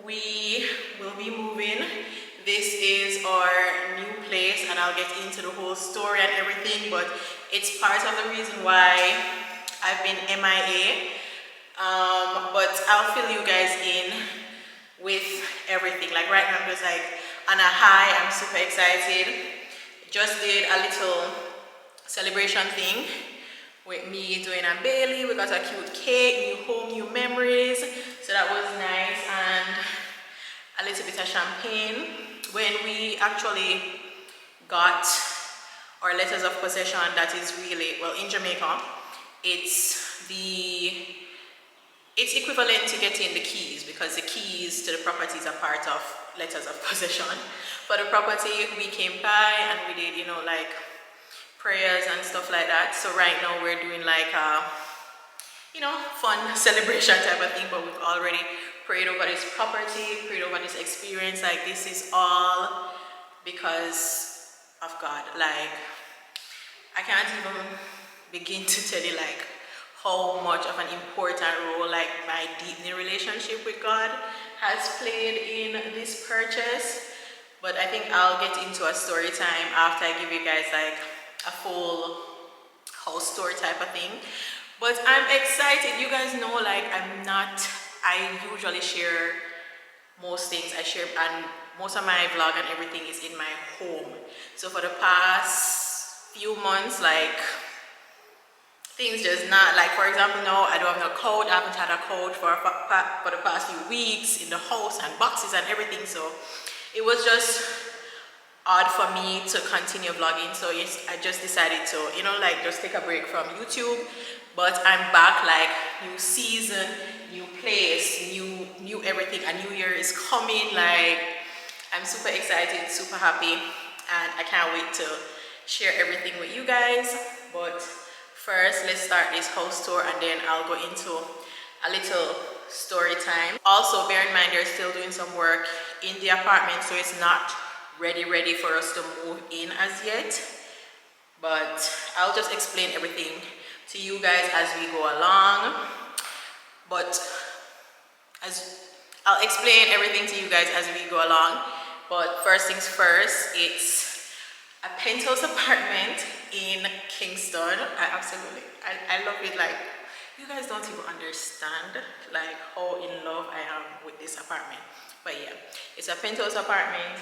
we will be moving. This is our new place, and I'll get into the whole story and everything, but it's part of the reason why I've been MIA. But I'll fill you guys in with everything. Like right now, I'm just like on a high. I'm super excited. Just did a little celebration thing with me doing a Bailey. We got a cute cake, new home, new memories. So that was nice, and a little bit of champagne. When we actually got our letters of possession, that is really, well, in Jamaica, it's equivalent to getting the keys, because the keys to the properties are part of letters of possession. For the property, we came by and we did, you know, like prayers and stuff like that. So right now we're doing like a, you know, fun celebration type of thing, but we've already prayed over this property, prayed over this experience. Like, this is all because of God. Like, I can't even begin to tell you like how much of an important role like my deepening relationship with God has played in this purchase. But I think I'll get into a story time after I give you guys like a full house tour type of thing. But I'm excited. You guys know, like, I usually share most things I share, and most of my vlog and everything is in my home. So for the past few months, like, things just not, like, for example, now I don't have no couch. I haven't had a couch for the past few weeks in the house, and boxes and everything. So it was just odd for me to continue vlogging. So yes, I just decided to, you know, like, just take a break from YouTube. But I'm back, like, new season, new place, new everything. A new year is coming. Like, I'm super excited, super happy, and I can't wait to share everything with you guys. But first, let's start this house tour, and then I'll go into a little story time. Also, bear in mind, they're still doing some work in the apartment, so it's not ready for us to move in as yet. But I'll just explain everything to you guys as we go along. But I'll explain everything to you guys as we go along. But first things first, it's a penthouse apartment in Kingston. I love it. Like, you guys don't even understand like how in love I am with this apartment. But yeah, it's a penthouse apartment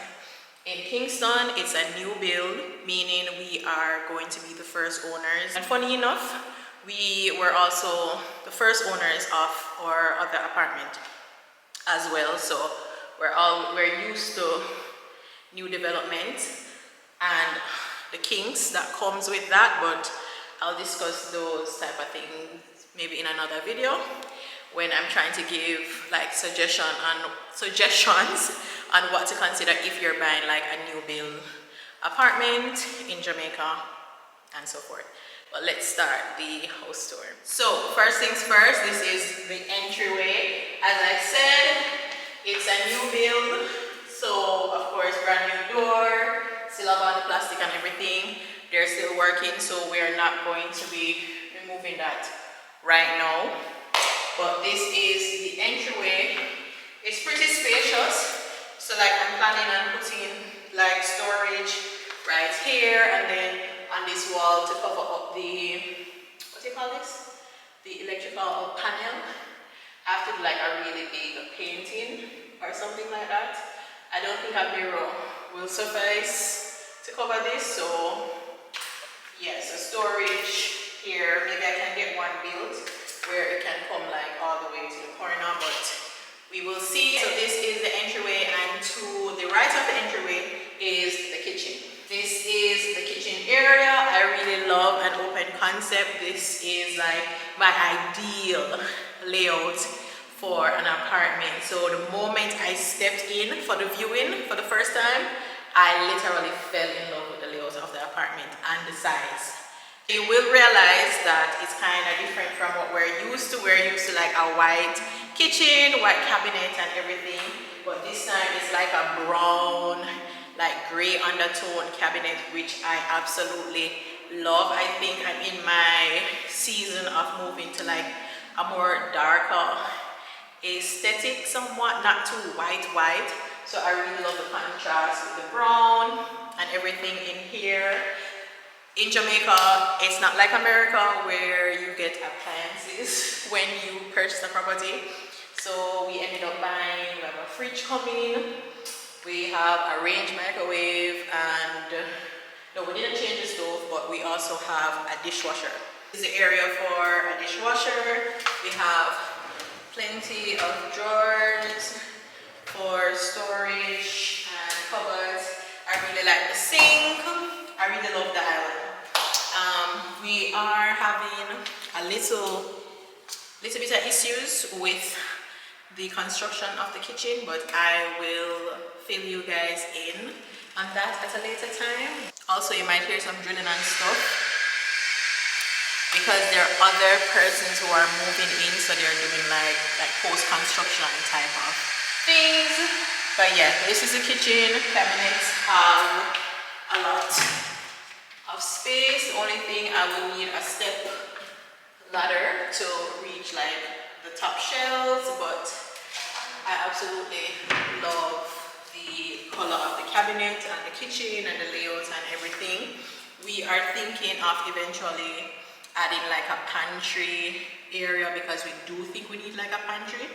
in Kingston. It's a new build, meaning we are going to be the first owners. And funny enough, we were also the first owners of our other apartment as well. So we're used to new development and the kinks that comes with that, but I'll discuss those type of things maybe in another video when I'm trying to give like suggestions on what to consider if you're buying like a new build apartment in Jamaica and so forth. But let's start the house tour. So first things first, this is the entryway. As I said, it's a new build, so of course brand new door, still have all the plastic and everything. They're still working, so we're not going to be removing that right now. But this is the entryway. It's pretty spacious, so like I'm planning on putting like storage right here, and then on this wall to cover up the, what do you call this? The electrical panel. I have to do like a really big painting or something like that. I don't think a mirror will suffice to cover this, so yes, a storage here. Maybe I can get one built where it can come like all the way to the corner, but we will see. So this is the entryway, and to the right of the entryway is the kitchen. This is the kitchen area. I really love an open concept. This is like my ideal layout for an apartment. So the moment I stepped in for the viewing for the first time, I literally fell in love with the layout of the apartment and the size. You will realize that it's kind of different from what we're used to. We're used to like a white kitchen, white cabinet and everything. But this time it's like a brown, like gray undertone cabinet, which I absolutely love. I think I'm in my season of moving to like a more darker aesthetic somewhat, not too white. So I really love the contrast with the brown and everything in here. In Jamaica, it's not like America where you get appliances when you purchase a property. So we ended up buying, we have a fridge coming, we have a range microwave, and no, we didn't change the stove, but we also have a dishwasher. This is the area for a dishwasher. We have plenty of drawers for storage and cupboards. I really like the sink. I really love the island. We are having a little bit of issues with the construction of the kitchen, but I will fill you guys in on that at a later time. Also, you might hear some drilling and stuff because there are other persons who are moving in, so they're doing like post-construction type of things. But yeah, this is the kitchen. Cabinets have a lot of space. The only thing, I will need a step ladder to reach like the top shelves, but I absolutely love the color of the cabinet and the kitchen and the layouts and everything. We are thinking of eventually adding like a pantry area because we do think we need like a pantry,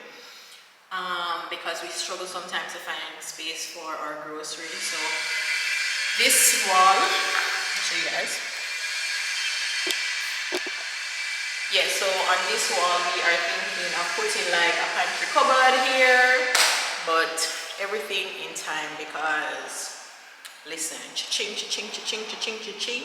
because we struggle sometimes to find space for our groceries. So this wall, I'll show you guys. Yeah, so on this wall we are thinking of putting like a pantry cupboard here, but everything in time because listen, cha-ching, cha-ching, cha-ching, cha-ching, cha-ching.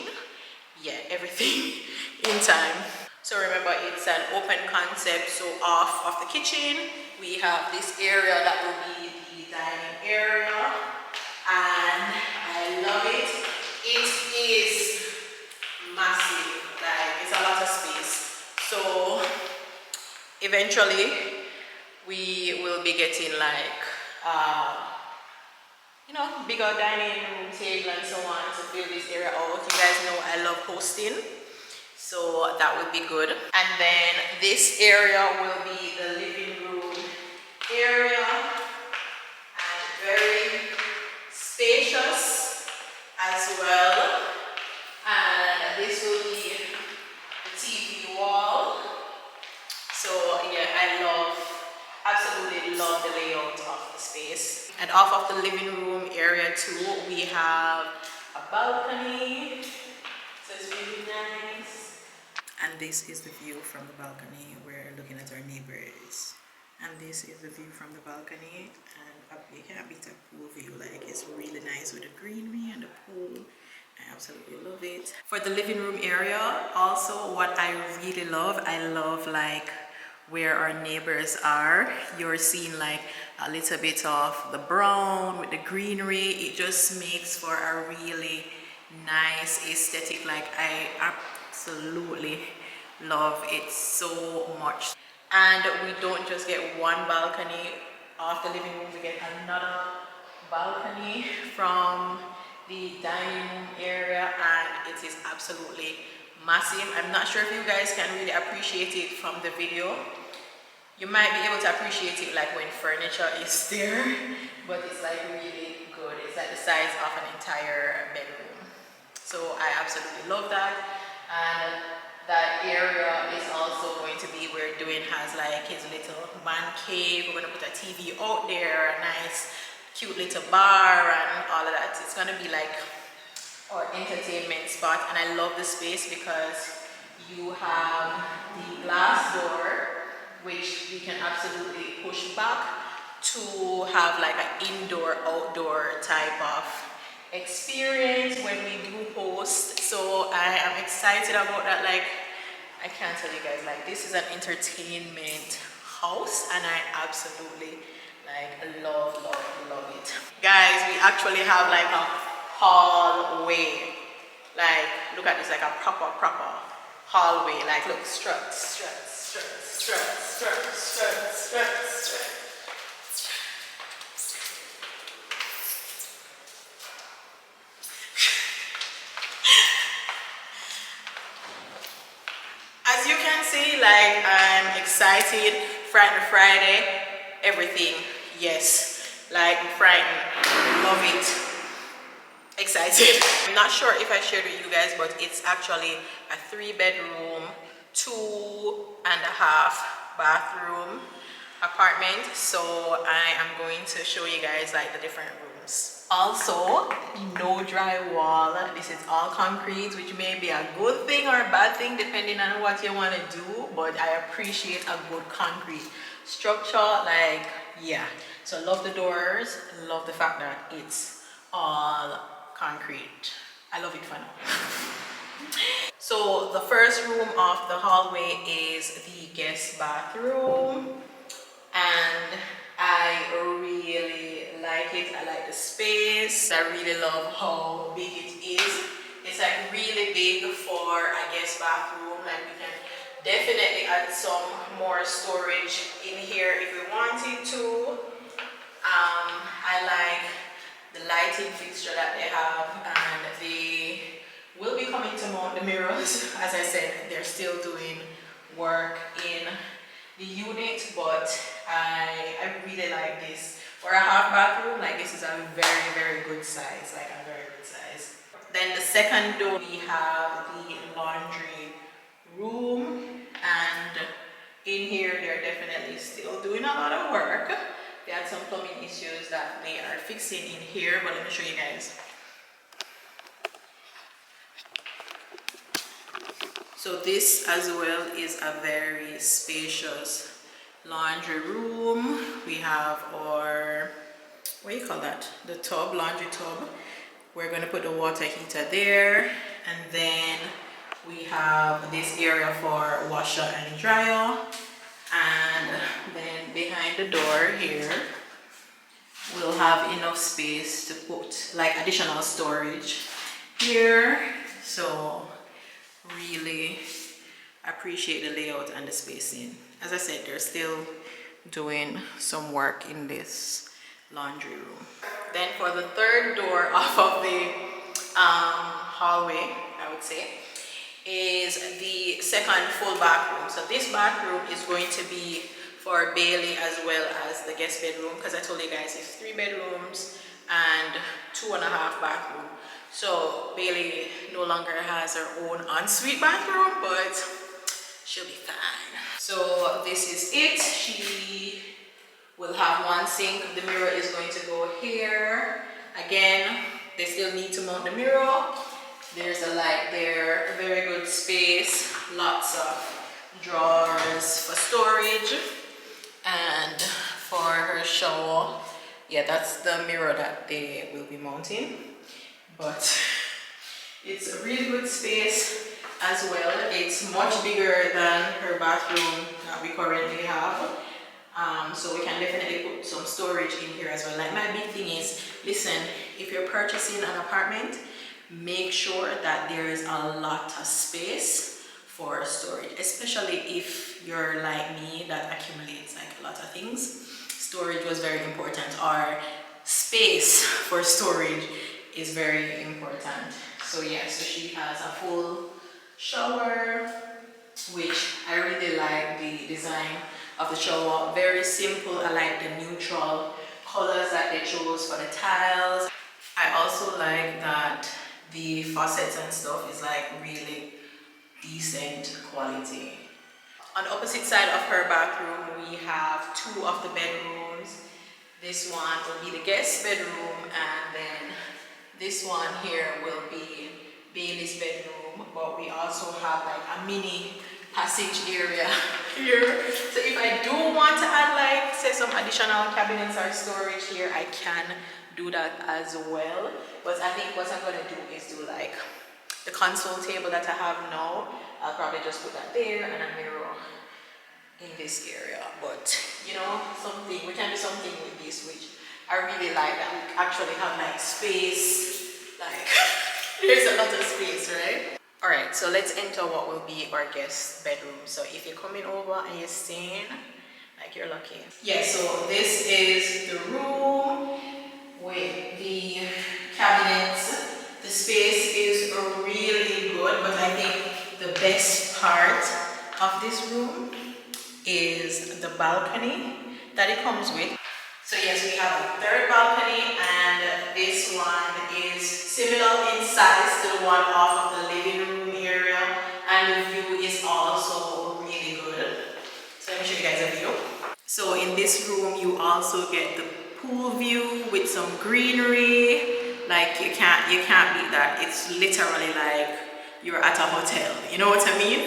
Yeah, everything in time. So remember, it's an open concept, so off of the kitchen we have this area that will be the dining area, and I love it. It is massive, like it's a lot of space. So eventually we will be getting like you know, bigger dining room table and so on to fill this area out. You guys know I love hosting, so that would be good. And then this area will be the living room area, and very spacious as well. And this will be the TV wall. So yeah, absolutely love the layout of the space. And off of the living room area too, we have a balcony. So it's really nice. And this is the view from the balcony. We're looking at our neighbors. And this is the view from the balcony. And up you can beat a pool view. Like, it's really nice with the greenery and the pool. I absolutely love it. For the living room area, also what I really love, I love like where our neighbors are. You're seeing like a little bit of the brown with the greenery. It just makes for a really nice aesthetic. Like, I absolutely love it so much. And we don't just get one balcony off the living room, we get another balcony from the dining room area, and it is absolutely massive. I'm not sure if you guys can really appreciate it from the video. You might be able to appreciate it like when furniture is there, but it's like really good. It's like the size of an entire bedroom. So I absolutely love that. And that area is also going to be where Dwayne has like his little man cave. We're going to put a TV out there, a nice cute little bar and all of that. It's going to be like our entertainment spot, and I love the space because you have the glass door which we can absolutely push back to have like an indoor outdoor type of experience when we do host. So I am excited about that. Like, I can't tell you guys, like, this is an entertainment house and I absolutely like love it. Guys, we actually have like a hallway. Like, look at this, like a proper hallway. Like, look, struts. As you can see, like, I'm excited. Friday, everything. Yes, like I'm frightened, love it, excited. I'm not sure if I shared with you guys, but it's actually a 3-bedroom, 2.5 bathroom apartment. So I am going to show you guys like the different rooms. Also, no drywall. This is all concrete, which may be a good thing or a bad thing depending on what you want to do, but I appreciate a good concrete structure. Like, yeah, so love the doors, love the fact that it's all concrete. I love it for now. So the first room of the hallway is the guest bathroom, and I really like it. I like the space. I really love how big it is. It's like really big for a guest bathroom. Like we can definitely add some more storage in here if we wanted to. I like the lighting fixture that they have, and they will be coming to mount the mirrors. As I said, they're still doing work in the unit, but I really like this. For a half bathroom, like this is a very good size, like a very good size. Then the second door, we have the laundry room, and in here they're definitely still doing a lot of work. They had some plumbing issues that they are fixing in here, but let me show you guys. So this as well is a very spacious laundry room. We have our, what do you call that? The tub, laundry tub. We're going to put the water heater there, and then we have this area for washer and dryer, and then behind the door here we'll have enough space to put like additional storage here. So really appreciate the layout and the spacing. As I said, they're still doing some work in this laundry room. Then for the third door off of the hallway, I would say, is the second full bathroom. So this bathroom is going to be for Bailey as well as the guest bedroom, because I told you guys it's 3 bedrooms and 2.5 bathroom. So Bailey no longer has her own ensuite bathroom, but she'll be fine. So this is it. She will have one sink. The mirror is going to go here. Again, they still need to mount the mirror. There's a light there, a very good space, lots of drawers for storage, and for her shower, yeah, that's the mirror that they will be mounting. But it's a really good space as well. It's much bigger than her bathroom that we currently have. So we can definitely put some storage in here as well. Like my big thing is, listen, if you're purchasing an apartment, make sure that there is a lot of space for storage, especially if you're like me that accumulates like a lot of things. Storage was very important, or space for storage is very important. So yeah, so she has a full shower, which I really like the design of the shower. Very simple. I like the neutral colors that they chose for the tiles. I also like that the faucets and stuff is like really decent quality. On the opposite side of her bathroom, we have 2 of the bedrooms. This one will be the guest bedroom, and then this one here will be Bailey's bedroom, but we also have like a mini passage area here. So if I do want to add like say some additional cabinets or storage here, I can do that as well. But I think what I'm gonna do is do like the console table that I have now. I'll probably just put that there and a mirror in this area. But you know, something we can do something with this, which I really like, that we actually have like space. Like there's a lot of space, right? Alright, so let's enter what will be our guest bedroom. So if you're coming over and you're staying, like you're lucky. Yeah, so this is the room with the cabinets. The space is really good, but I think the best part of this room is the balcony. that it comes with. So yes, we have a third balcony, and this one is similar in size to the one off of the living room area, and the view is also really good. So let me show you guys a view. So in this room, you also get the pool view with some greenery. Like you can't beat that. It's literally like you're at a hotel. You know what I mean?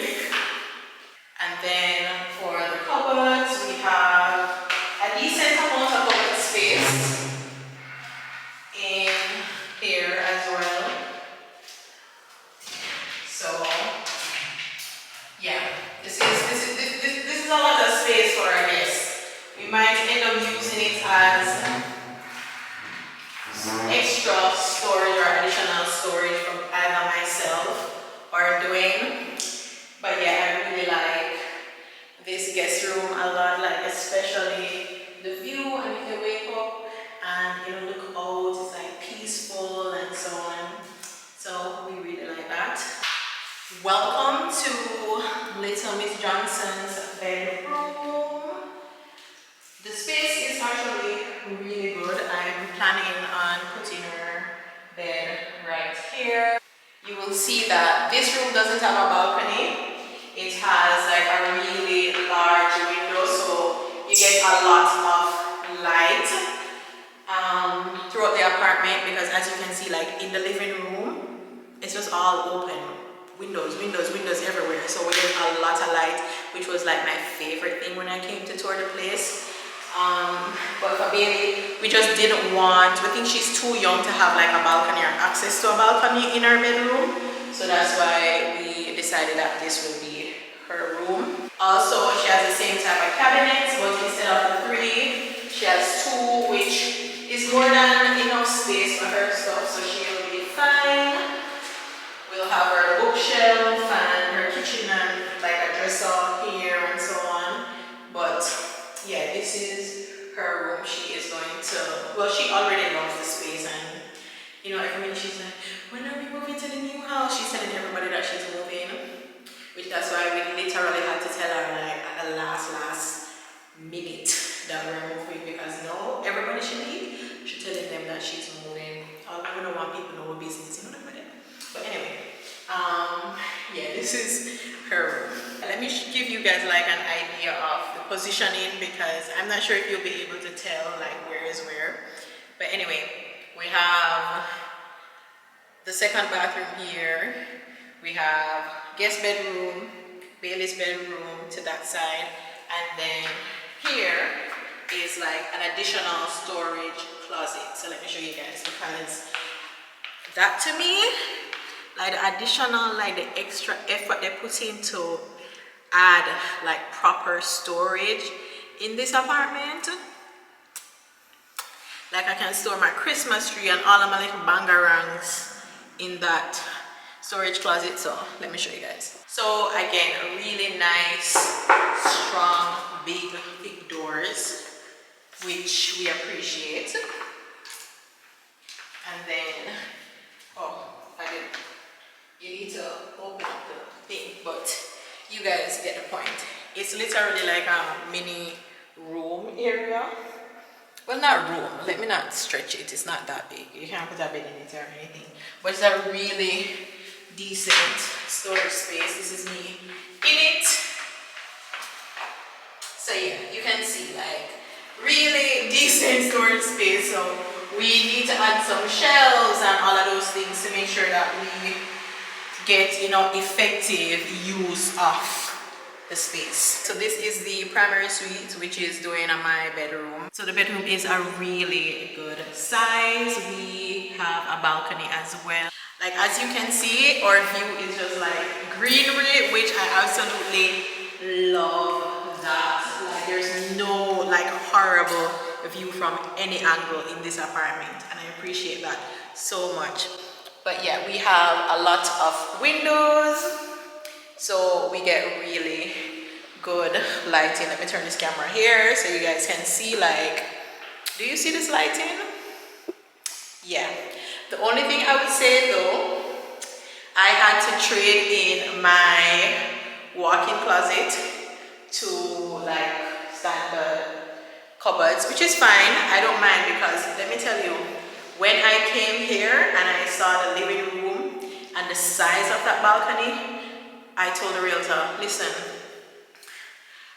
And then for the cupboards, we have a decent amount of cupboard space in here as well. So yeah, this is a lot of space for our guests. We might end up using it as extra storage or additional storage from either myself or Dwayne. But yeah, I really like this guest room a lot, like especially the view, and if you wake up and you know look out, it's like peaceful and so on. So we really like that. Welcome to Little Miss Johnson's bedroom. The space is actually really good. I'm planning on putting her bed right here. You will see that this room doesn't have a balcony. It has like a really large window, so you get a lot of light throughout the apartment, because as you can see, like in the living room, it's just all open. Windows everywhere. So we get a lot of light, which was like my favorite thing when I came to tour the place. But for baby, we just didn't want, we think she's too young to have like a balcony or access to a balcony in our bedroom. So that's why we decided that this will be her room. Also, she has the same type of cabinets, but instead of the 3, she has 2, which is more than enough space for her stuff, so she will be fine. We'll have her bookshelf and her kitchen and like a dresser here and so on. But yeah, this is her room. She is going to, well, she already loves the space, and you know, every minute she's like, when are we moving to the new house? She's telling everybody that she's moving, which that's why we literally had to tell her like at the last minute that we're moving, because no, everybody should leave. She's telling them that she's moving. I don't want people to know her business, you know what I mean? But anyway, yeah, this is her room. Let me give you guys like an idea of the positioning, because I'm not sure if you'll be able to tell like where is where. But anyway, we have the second bathroom here. We have guest bedroom, Bailey's bedroom to that side, and then here is like an additional storage closet. So let me show you guys, because that to me, like the additional, like the extra effort they put in to add like proper storage in this apartment. Like I can store my Christmas tree and all of my little bangarangs in that storage closet. So let me show you guys. So again, really nice, strong, big, thick doors, which we appreciate. And then, oh, I didn't. You need to open up the thing, but you guys get the point. It's literally like a mini room area. Well, not room, let me not stretch it, it's not that big. You can't put a bed in it or anything. But it's a really decent storage space. This is me in it. So yeah, you can see like really decent storage space. So we need to add some shelves and all of those things to make sure that we get, you know, effective use of the space. So this is the primary suite, which is doing on my bedroom. So the bedroom is a really good size. We have a balcony as well. Like as you can see, our view is just like greenery, which I absolutely love that. Like there's no like horrible view from any angle in this apartment, and I appreciate that so much. But yeah, we have a lot of windows, so we get really good lighting. Let me turn this camera here so you guys can see, like, do you see this lighting? Yeah. The only thing I would say though, I had to trade in my walk-in closet to like standard cupboards, which is fine. I don't mind, because let me tell you, when I came here and I saw the living room and the size of that balcony, I told the realtor, listen,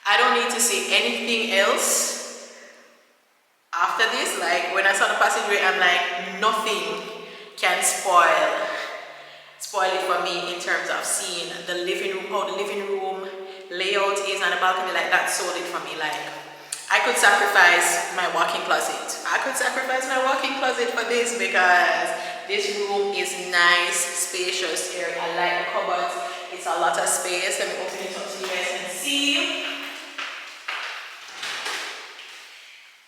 I don't need to see anything else after this. Like when I saw the passageway, I'm like, nothing can spoil it for me in terms of seeing the living room, how the living room layout is, and the balcony. Like that sold it for me. Like I could sacrifice my walk-in closet. I could sacrifice my walk-in closet for this, because this room is nice, spacious area. I like the cupboards. It's a lot of space. Let me open it up so you guys can see.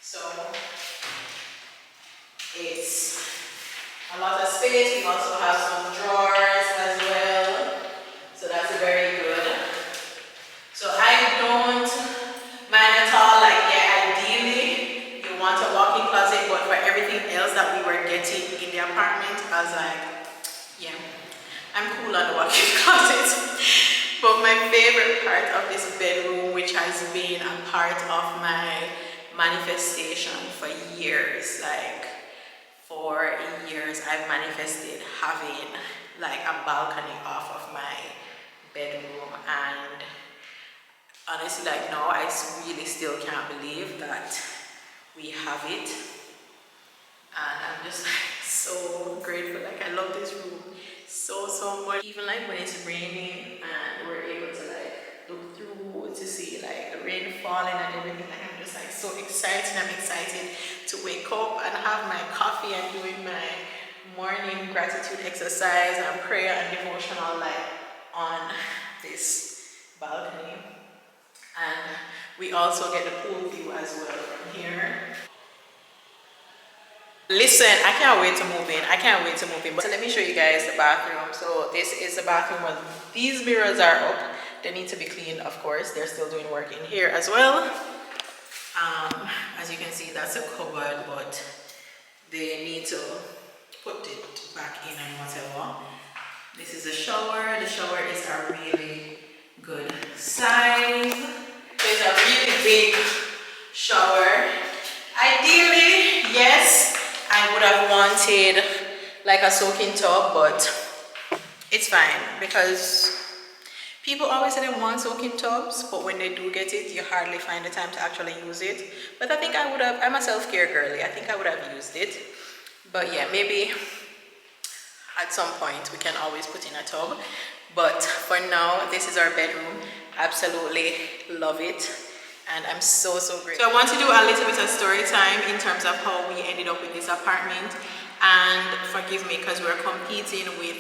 So it's a lot of space. We also have some drawers as well. So that's very good. So I don't mind at all. Like, yeah, ideally you want a walk-in closet, but for everything else that we were getting in the apartment, I was like, yeah, I'm cool on the walk-in closet. But my favorite part of this bedroom, which has been a part of my manifestation for years, like for years, I've manifested having like a balcony off of my bedroom, and honestly, like now I really still can't believe that we have it, and I'm just like so grateful. Like I love this room so much. Even like when it's raining and we're able to like look through to see like the rain falling and everything, like I'm just like so excited. I'm excited to wake up and have my coffee and doing my morning gratitude exercise and prayer and devotional like on this balcony. And we also get the pool view as well from here. Listen, I can't wait to move in. I can't wait to move in. So let me show you guys the bathroom. So this is the bathroom where these mirrors are up. They need to be cleaned, of course. They're still doing work in here as well. As you can see, that's a cupboard, but they need to put it back in and whatever. This is a shower. The shower is a really good size. It's a really big shower. Ideally, yes, I would have wanted like a soaking tub, but it's fine, because people always say they want soaking tubs, but when they do get it, you hardly find the time to actually use it. But I think I would have, I'm a self-care girly, I think I would have used it. But yeah, maybe at some point we can always put in a tub. But for now, this is our bedroom. Absolutely love it. And I'm so grateful. So I want to do a little bit of story time in terms of how we ended up with this apartment. And forgive me, because we're competing with,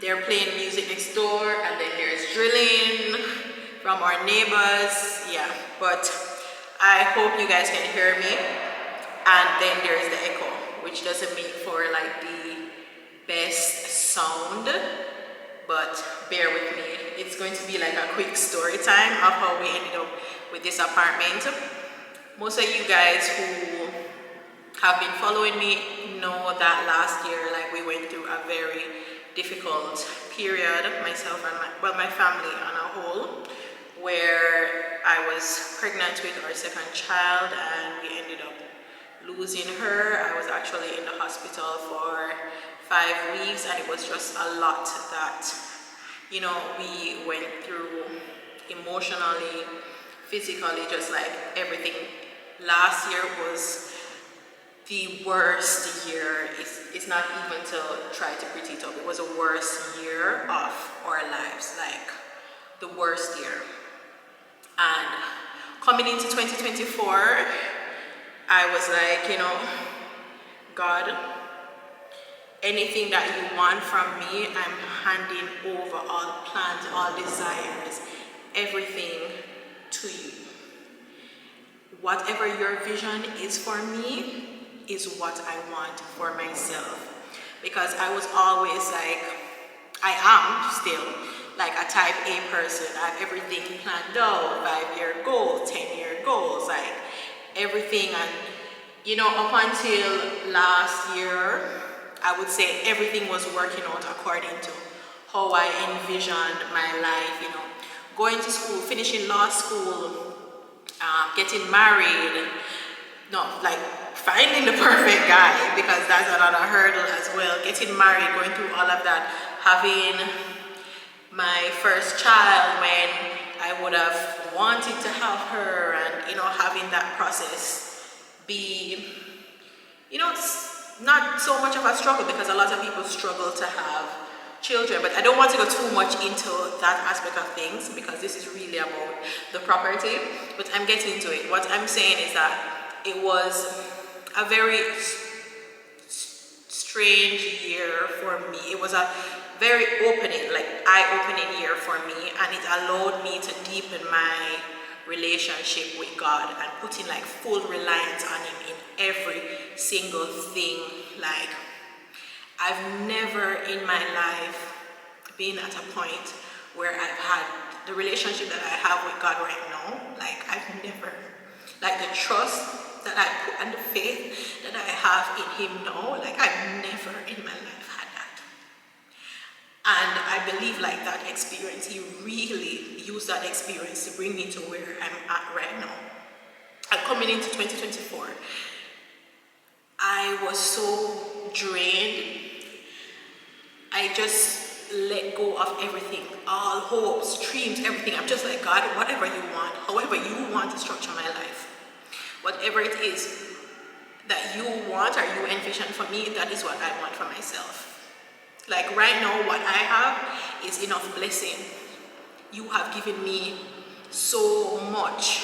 they're playing music next door, and then there's drilling from our neighbors. Yeah, but I hope you guys can hear me. And then there's the echo, which doesn't make for like the best sound, but bear with me. It's going to be like a quick story time of how we ended up with this apartment. Most of you guys who have been following me know that last year, like, we went through a very difficult period, myself and my family on a whole, where I was pregnant with our second child and we ended up losing her. I was actually in the hospital for 5 weeks, and it was just a lot that, you know, we went through emotionally, physically, just like everything. Last year was the worst year. It's not even to try to pretty it up. It was the worst year of our lives, like the worst year. And coming into 2024, I was like, you know, God, anything that you want from me, I'm handing over all plans, all desires, everything to you. Whatever your vision is for me is what I want for myself. Because I was always like, I am still like a type A person. I have everything planned out, 5-year goals, 10-year goals, like everything. And you know, up until last year, I would say everything was working out according to how I envisioned my life, you know, going to school, finishing law school, getting married, no, like finding the perfect guy, because that's another hurdle as well. Getting married, going through all of that, having my first child when I would have wanted to have her, and having that process be, it's not so much of a struggle, because a lot of people struggle to have children. But I don't want to go too much into that aspect of things, because this is really about the property. But I'm getting into it. What I'm saying is that it was a very strange year for me. It was a very eye-opening year for me, and it allowed me to deepen my relationship with God and putting like full reliance on Him in every single thing. Like, I've never in my life been at a point where I've had the relationship that I have with God right now. Like, I've never, like, the trust that I put and the faith that I have in Him now, like, I've never in my life had that. And I believe like that experience, He really used that experience to bring me to where I'm at right now. And coming into 2024, I was so drained. I just let go of everything, all hopes, dreams, everything. I'm just like, God, whatever you want, however you want to structure my life, whatever it is that you want or you envision for me, that is what I want for myself. Like right now, what I have is enough blessing. You have given me so much.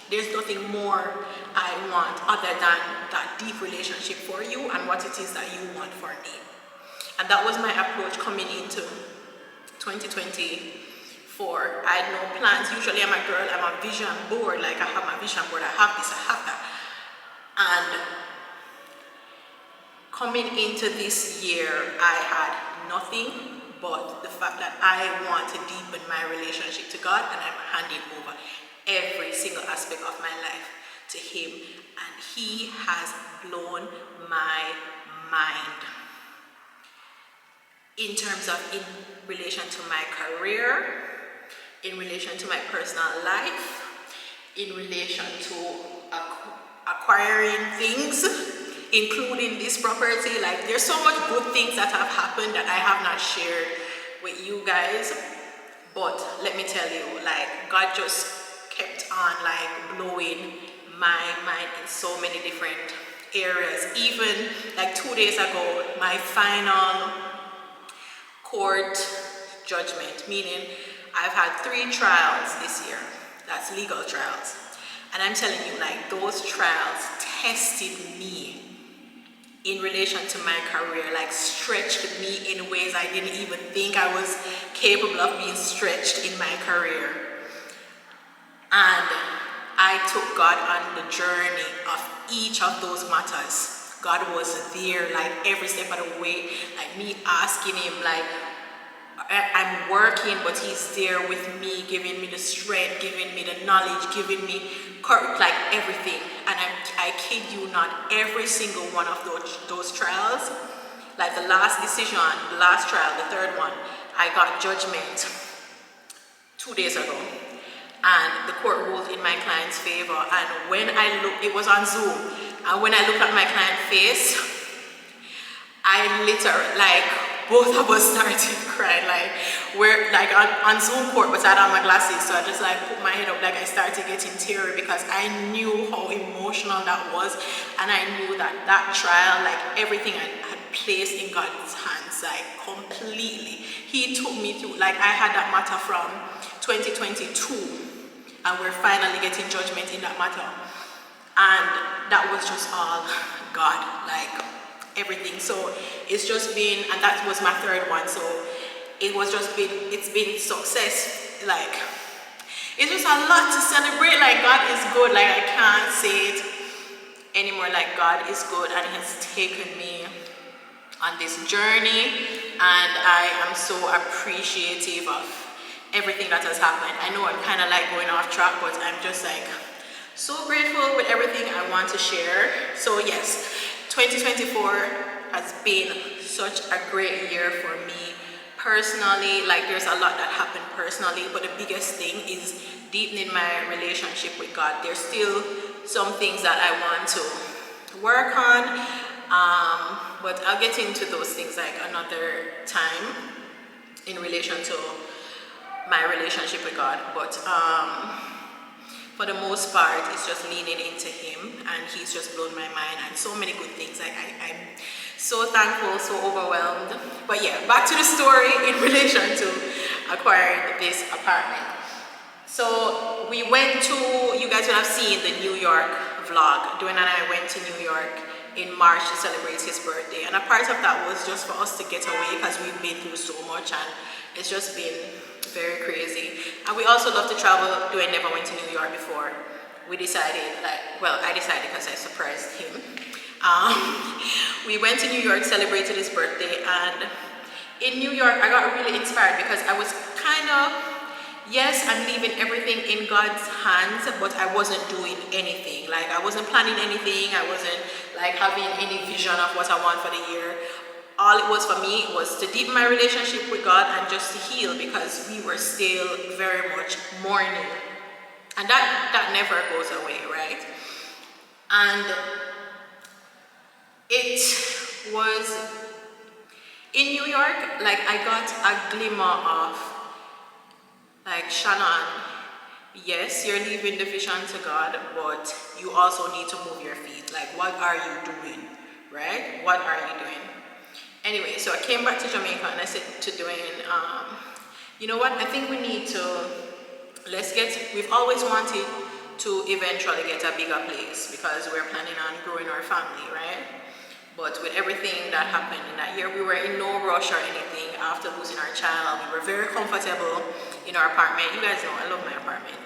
There's nothing more I want other than that deep relationship for you and what it is that you want for me. And that was my approach coming into 2024. I had no plans. Usually I'm a girl, I'm a vision board. Like, I have my vision board, I have this, I have that. And coming into this year, I had nothing but the fact that I want to deepen my relationship to God, and I'm handing over every single aspect of my life to Him. And He has blown my mind. In terms of in relation to my career, in relation to my personal life, in relation to acquiring things, including this property. Like, there's so much good things that have happened that I have not shared with you guys. But let me tell you, like, God just kept on like blowing my mind in so many different areas. Even like 2 days ago, my final court judgment, meaning I've had 3 trials this year. That's legal trials. And I'm telling you, like, those trials tested me in relation to my career, like stretched me in ways I didn't even think I was capable of being stretched in my career. And I took God on the journey of each of those matters. God was there, like, every step of the way, like me asking Him, like, I'm working, but He's there with me, giving me the strength, giving me the knowledge, giving me courage, like everything. And I kid you not, every single one of those trials, like the last decision, the last trial, the third one, I got judgment 2 days ago. And the court ruled in my client's favor. And when I looked, it was on Zoom, and when I looked at my client's face, I literally, like, both of us started crying. Like, we're like on Zoom court, but I had on my glasses, so I just like put my head up, like I started getting teary, because I knew how emotional that was. And I knew that that trial, like everything I had placed in God's hands, like completely. He took me through, like, I had that matter from 2022, and we're finally getting judgment in that matter. And that was just all God, like everything. So it's just been, and that was my third one, so it's been success. Like, it's just a lot to celebrate. Like, God is good. Like, I can't say it anymore. Like, God is good, and He has taken me on this journey, and I am so appreciative of everything that has happened. I know I'm kind of like going off track, but I'm just like so grateful with everything I want to share. So yes, 2024 has been such a great year for me personally. Like, there's a lot that happened personally, but the biggest thing is deepening my relationship with God. There's still some things that I want to work on, but I'll get into those things like another time in relation to my relationship with God. But for the most part, it's just leaning into Him, and He's just blown my mind, and so many good things. Like I'm so thankful, so overwhelmed. But yeah, back to the story in relation to acquiring this apartment. So we went to, you guys will have seen the New York vlog. Dwayne and I went to New York in March to celebrate his birthday, and a part of that was just for us to get away because we've been through so much and it's just been very crazy. And we also love to travel. Dwayne never went to New York before. We decided, I decided because I surprised him. We went to New York, celebrated his birthday, and in New York I got really inspired because I was kind of, yes, I'm leaving everything in God's hands, but I wasn't doing anything. Like I wasn't planning anything. I wasn't like having any vision of what I want for the year. All it was for me was to deepen my relationship with God and just to heal, because we were still very much mourning. And that never goes away, right? And it was in New York, like I got a glimmer of, like, Shannon, yes, you're leaving the vision to God, but you also need to move your feet. Like, what are you doing, right? What are you doing? Anyway, so I came back to Jamaica and I said to Dwayne, you know what, I think we need to, we've always wanted to eventually get a bigger place because we're planning on growing our family, right? But with everything that happened in that year, we were in no rush or anything after losing our child. We were very comfortable in our apartment. You guys know I love my apartment.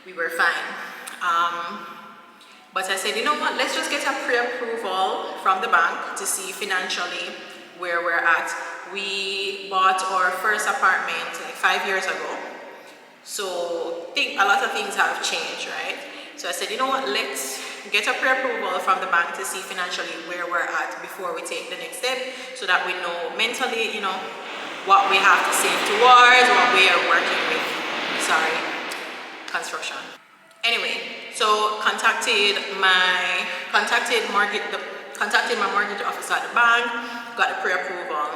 We were fine. But I said, you know what, let's just get a pre-approval from the bank to see financially where we're at. We bought our first apartment like 5 years ago. So I think a lot of things have changed, right? So I said, you know what, let's get a pre-approval from the bank to see financially where we're at before we take the next step, so that we know mentally, you know, what we have to save towards, what we are working with. Sorry, construction. Anyway, so contacted my mortgage officer at the bank, got a pre-approval,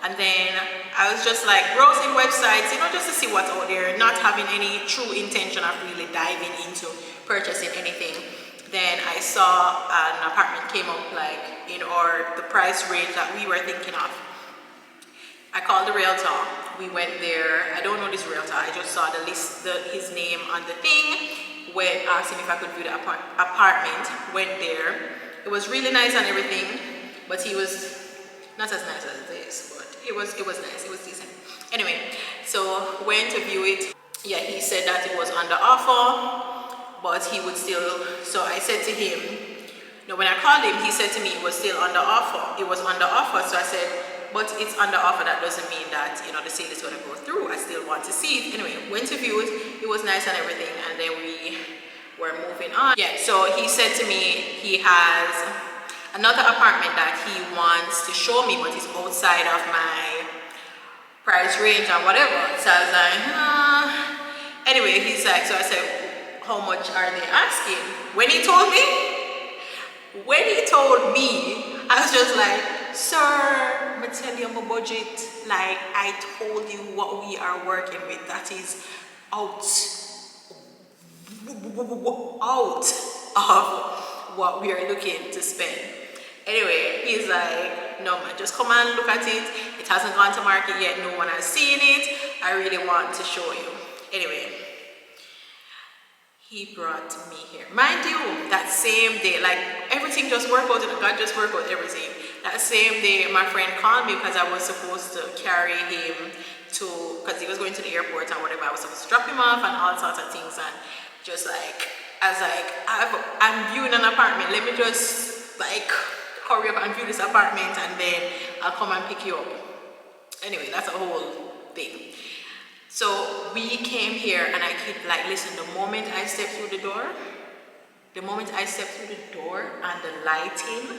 and then I was just like browsing websites, you know, just to see what's out there, not having any true intention of really diving into purchasing anything. Then I saw an apartment came up like in the price range that we were thinking of. I called the realtor. We went there. I don't know this realtor. I just saw his name on the thing. Went, asked him if I could view the apartment. Went there. It was really nice and everything, but he was not as nice as this, but it was nice. It was decent. Anyway, so went to view it. Yeah, he said that it was under offer, but he would still, so I said to him, no, when I called him, he said to me it was still under offer. It was under offer, so I said, but it's under offer, that doesn't mean that, you know, the sale is going to go through. I still want to see it. Anyway, went to view it. It was nice and everything, and then we were moving on. Yeah, so he said to me he has another apartment that he wants to show me, but it's outside of my price range and whatever. So I was like, Anyway, he's like, so I said, how much are they asking? When he told me, I was just like, sir, I'm tell you my budget. Like, I told you what we are working with. That is out of what we are looking to spend. Anyway, he's like, no man, just come and look at it. It hasn't gone to market yet. No one has seen it. I really want to show you. Anyway, he brought me here. Mind you, that same day, like everything just worked out, God just worked out everything. That same day, my friend called me because I was supposed to carry him because he was going to the airport and whatever. I was supposed to drop him off and all sorts of things, and just like, I was like, I'm viewing an apartment. Let me just like hurry up and view this apartment, and then I'll come and pick you up. Anyway, that's a whole thing. So we came here, and I keep like, listen, the moment I step through the door and the lighting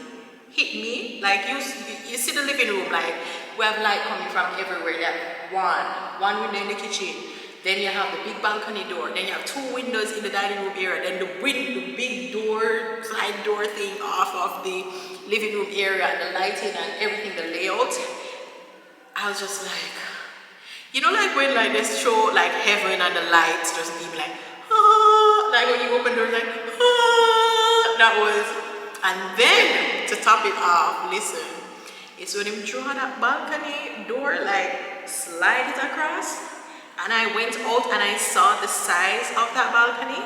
hit me, like you see the living room, like we have light coming from everywhere. Like one window in the kitchen, Then you have the big balcony door. Then you have 2 windows in the dining room area. Then the big door, slide door thing off of the living room area, and the lighting and everything, the layout. I was just like, you know, like when like they show like heaven and the lights just being like, ah, like when you open doors like, ah, that was. And then to top it off, listen, it's when him draw that balcony door, like slide it across. And I went out and I saw the size of that balcony.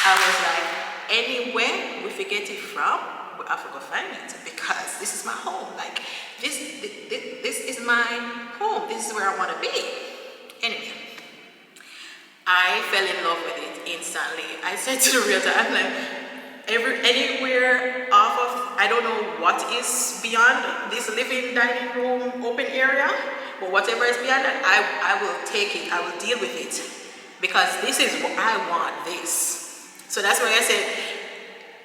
I was like, anywhere we forget it from, we have to go find it, because this is my home. Like this is my home. This is where I want to be. Anyway, I fell in love with it instantly. I said to the realtor, I'm like, anywhere off of, I don't know what is beyond this living dining room open area, but whatever is beyond that, I will take it. I will deal with it, because this is what I want. This. So that's why I said,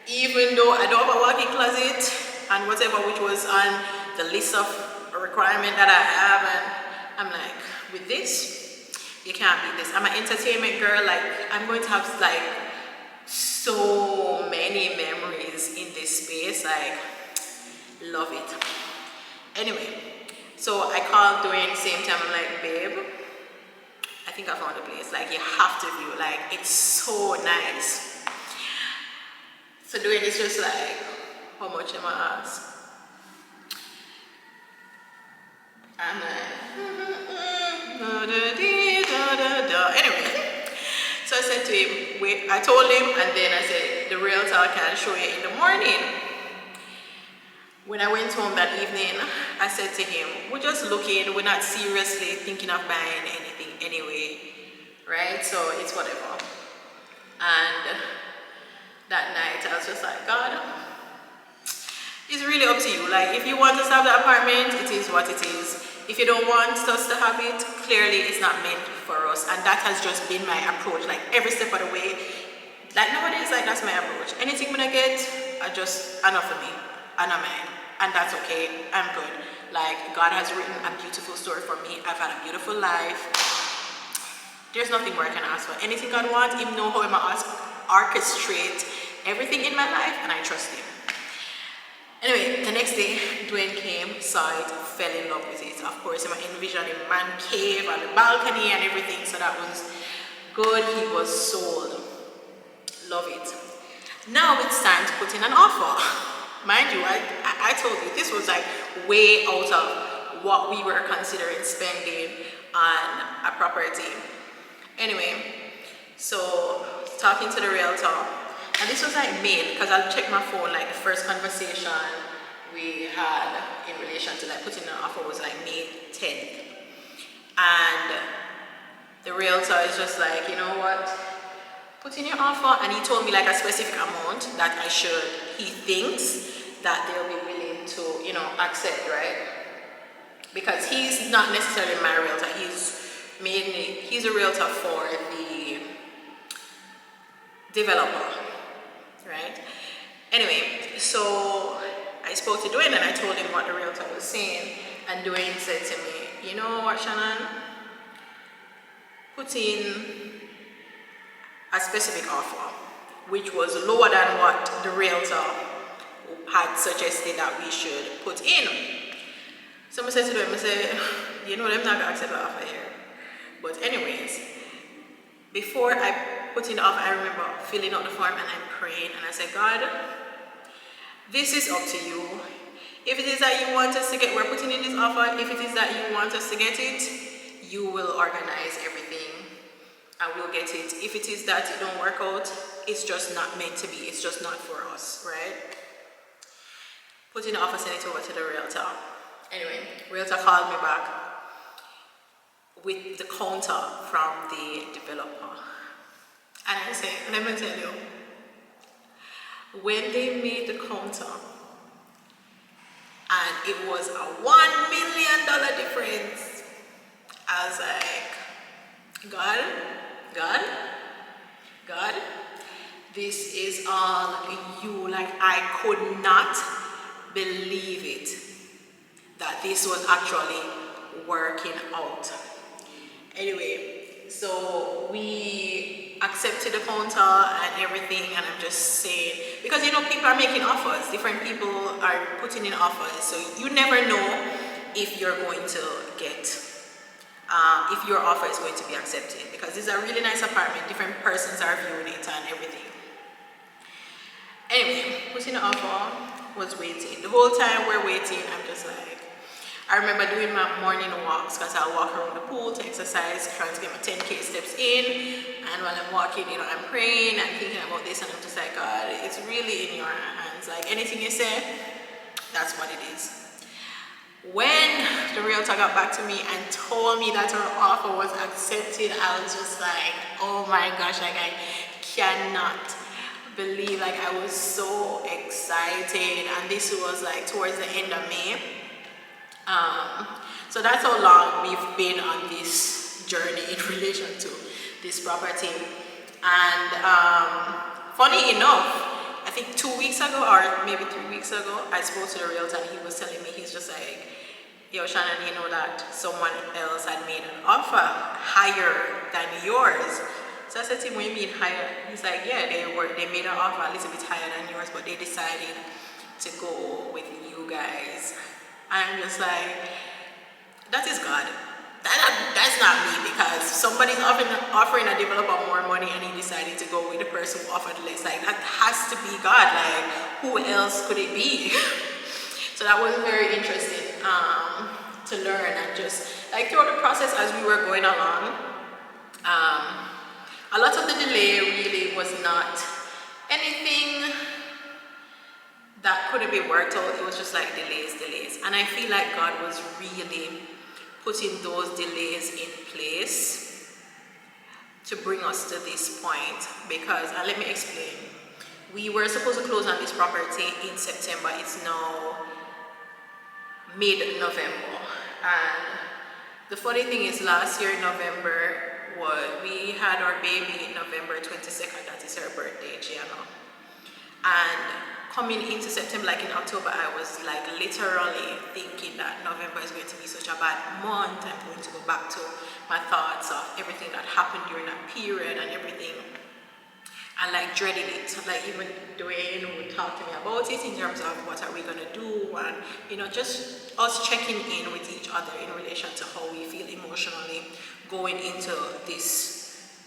even though I don't have a walk-in closet and whatever, which was on the list of requirement that I have, and I'm like, with this, you can't beat this. I'm an entertainment girl. Like, I'm going to have like so many memories in this space. Like, love it. Anyway, so I called Dwayne same time. I'm like, babe, I think I found a place. Like, you have to view. Like, it's so nice. So Dwayne is just like, how much am I ask? I'm like, anyway. So I said to him, wait, I told him, and then I said, the realtor can show you in the morning. When I went home that evening, I said to him, we're just looking, we're not seriously thinking of buying anything anyway, right? So it's whatever. And that night, I was just like, God, it's really up to you. Like, if you want us to have the apartment, it is what it is. If you don't want us to have it, clearly it's not meant for us. And that has just been my approach, like every step of the way. Like nowadays, like that's my approach. Anything when I get, enough for me, and I'm mine. And that's okay, I'm good. Like, God has written a beautiful story for me. I've had a beautiful life. There's nothing more I can ask for. Anything God wants, Him know how I'm gonna orchestrate everything in my life, and I trust Him. Anyway, the next day, Dwayne came, saw it, fell in love with it. Of course, I envisioned a man cave and the balcony and everything, so that was good. He was sold. Love it. Now it's time to put in an offer. Mind you, I told you, this was like way out of what we were considering spending on a property. Anyway, so talking to the realtor, and this was like May, because I'll check my phone, like the first conversation we had in relation to like putting an offer was like May 10th. And the realtor is just like, you know what, put in your offer. And he told me like a specific amount that I should, he thinks that they'll be willing to, you know, accept, right? Because he's not necessarily my realtor, he's a realtor for the developer, right? Anyway, so I spoke to Dwayne and I told him what the realtor was saying, and Dwayne said to me, you know what, Shannon, put in a specific offer, which was lower than what the realtor had suggested that we should put in. So I said to them, I said, you know, I'm not gonna accept the offer here. But anyways, before I put in the offer, I remember filling out the form and I'm praying and I said, God, this is up to you. If it is that you want us to get, we're putting in this offer, if it is that you want us to get it, you will organize everything and we'll get it. If it is that it don't work out, it's just not meant to be, it's just not for us, right? Put in the offer, send it over to the realtor. Anyway, realtor called me back with the counter from the developer. And I said, let me tell you, when they made the counter, and it was a $1 million difference, I was like, God, this is all you. Like, I could not believe it, that this was actually working out. Anyway, so we accepted the counter and everything, and I'm just saying, because people are making offers, different people are putting in offers, so you never know if you're going to get if your offer is going to be accepted, because this is a really nice apartment, different persons are viewing it and everything. Anyway, putting the offer, was waiting. The whole time we're waiting, I'm just like, I remember doing my morning walks, because I'll walk around the pool to exercise, trying to get my 10K steps in, and while I'm walking, I'm praying and thinking about this, and I'm just like, God, it's really in your hands. Like, anything you say, that's what it is. When the realtor got back to me and told me that her offer was accepted, I was just like, oh my gosh, like I cannot believe, like I was so excited. And this was like towards the end of May. So that's how long we've been on this journey in relation to this property. And funny enough, I think 2 weeks ago or maybe 3 weeks ago, I spoke to the realtor and he was telling me, he's just like, yo, Shannon, you know that someone else had made an offer higher than yours. So I said to him, what do you mean higher? He's like, yeah, they made an offer a little bit higher than yours, but they decided to go with you guys. I'm just like, that is God. That's not me, because somebody's offering a developer more money and he decided to go with the person who offered less. Like, that has to be God. Like, who else could it be? So that was very interesting to learn, and just like throughout the process as we were going along, a lot of the delay really was not anything that couldn't be worked out. It was just like delays. And I feel like God was really putting those delays in place to bring us to this point, because, and let me explain, we were supposed to close on this property in September. It's now mid-November, and the funny thing is, last year in November, we had our baby in November 22nd. That is her birthday, Gianna. And coming into September, like in October, I was like literally thinking that November is going to be such a bad month. I'm going to go back to my thoughts of everything that happened during that period and everything, and like dreading it. Like, even Dwayne would talk to me about it in terms of what are we going to do, and just us checking in with each other in relation to how we feel emotionally going into this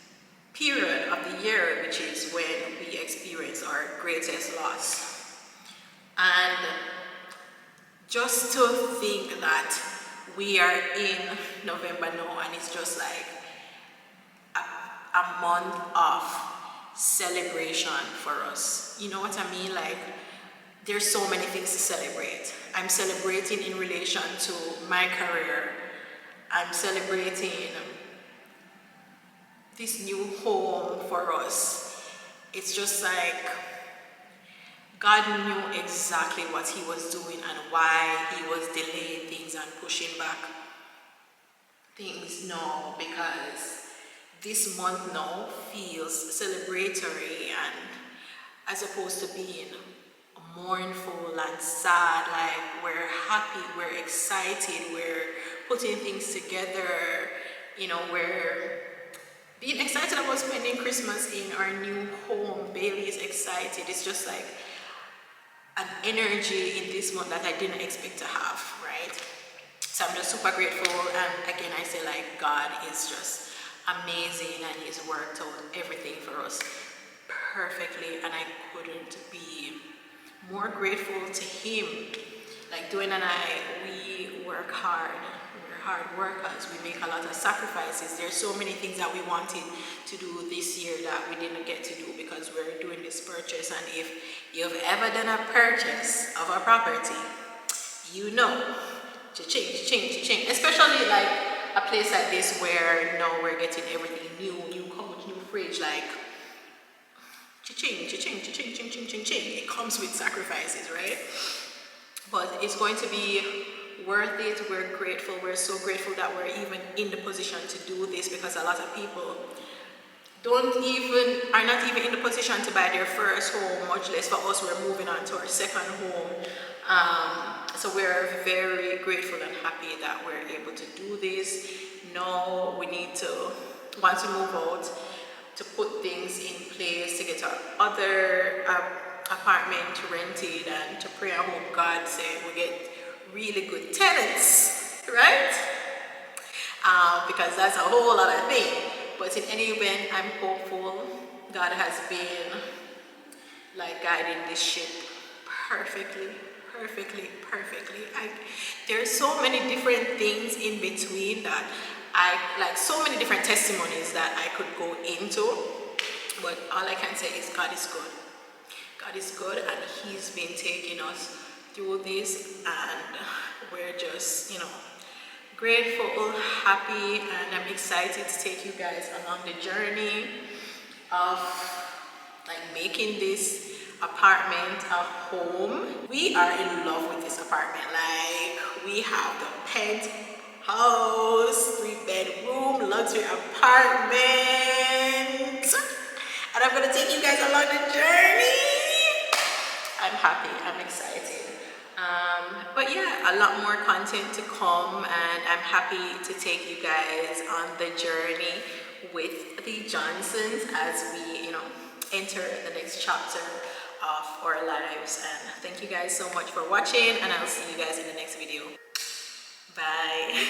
period of the year, which is when we experience our greatest loss. And just to think that we are in November now, and it's just like a month of celebration for us. You know what I mean? Like, there's so many things to celebrate. I'm celebrating in relation to my career. I'm celebrating this new home for us. It's just like God knew exactly what he was doing and why he was delaying things and pushing back things now, because this month now feels celebratory, and as opposed to being mournful and sad, like we're happy, we're excited, we're putting things together, we're being excited about spending Christmas in our new home. Bailey is excited. It's just like an energy in this month that I didn't expect to have, right? So I'm just super grateful, and again I say, like, God is just amazing, and he's worked out everything for us perfectly, and I couldn't be more grateful to him. Like, Dwayne and I, we work hard. We're hard workers. We make a lot of sacrifices. There's so many things that we wanted to do this year that we didn't get to do because we're doing this purchase. And if you've ever done a purchase of a property, you know, cha-ching, especially like a place like this where now we're getting everything new couch, new fridge, like cha-ching. It comes with sacrifices, right? But it's going to be worth it. We're grateful. We're so grateful that we're even in the position to do this, because a lot of people are not even in the position to buy their first home, much less for us. We're moving on to our second home. So we're very grateful and happy that we're able to do this. Now we need to, once we move out, to put things in place to get our other apartment rented, and to pray and hope God say we get really good tenants, right? Because that's a whole other thing. But in any event, I'm hopeful. God has been like guiding this ship perfectly, perfectly. There's so many different things in between that I like, so many different testimonies that I could go into. But all I can say is God is good. God is good, and He's been taking us through this, and we're just, grateful, happy, and I'm excited to take you guys along the journey of like making this apartment a home. We are in love with this apartment. Like, we have the penthouse, 3-bedroom, luxury apartment. And I'm gonna take you guys along the journey. I'm happy, I'm excited. But yeah, a lot more content to come, and I'm happy to take you guys on the journey with the Johnsons as we, enter the next chapter of our lives. And thank you guys so much for watching, and I'll see you guys in the next video. Bye.